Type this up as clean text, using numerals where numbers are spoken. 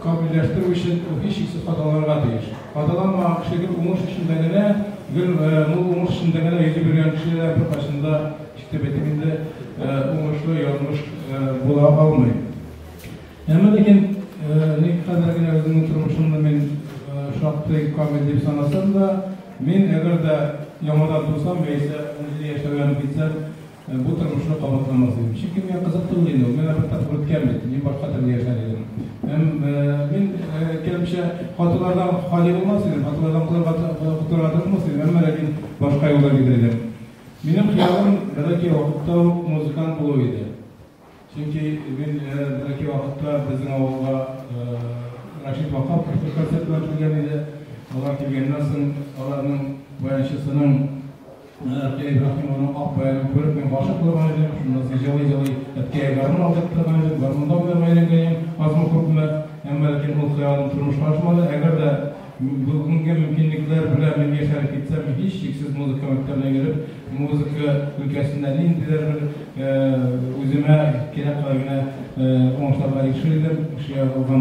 kabulleştirmek için hiç şeksiz hatalarga değiş. Hatalanma kişilik umuş içindegine, bu umuş içindegine yüzü bir kişiler bir başında işte betiminde umuşlu yanlış bula almayın. Ama lakin ne kadar yine özümün turmuşumda ben şartı kamil deyip sanasam da men eğer de yamadan tursam veyse 10 yaşayan bitsem bu turmuşunu kabullanmasıyım. Çünkü ben kızıktı olayım. Ben bir tatbırıt gelmedim. Ben başka türlü yaşayayım. Ben kelmişe hatalardan hali olmasaydım, hatalardan kurtulmasaydım. Ama lakin başka yola gidelim. Benim xiyalım belki vakitte müzikant buluydu. Çünkü ben belki vakitte bizim avluga Raşid Vakaf kasetler geldi. Onlar gelgenden sonra onların bayanışısının İbrahim onun akbayını görüp ben başa kılmayacağım. Şundan jalı etkiye garmın aldıklarını, garmından vermeyeceğim. Azma kurtma hem belki o xiyalım turmuş karşımadı. Eğer de bugünkü mümkünlükler bilen ben yaşayıp gitsem hiç şeksiz müzik maktabına gelip müzik ülkesinden indiler özüme kere kalbine onuçlarla yetişirdim. Şeye olgan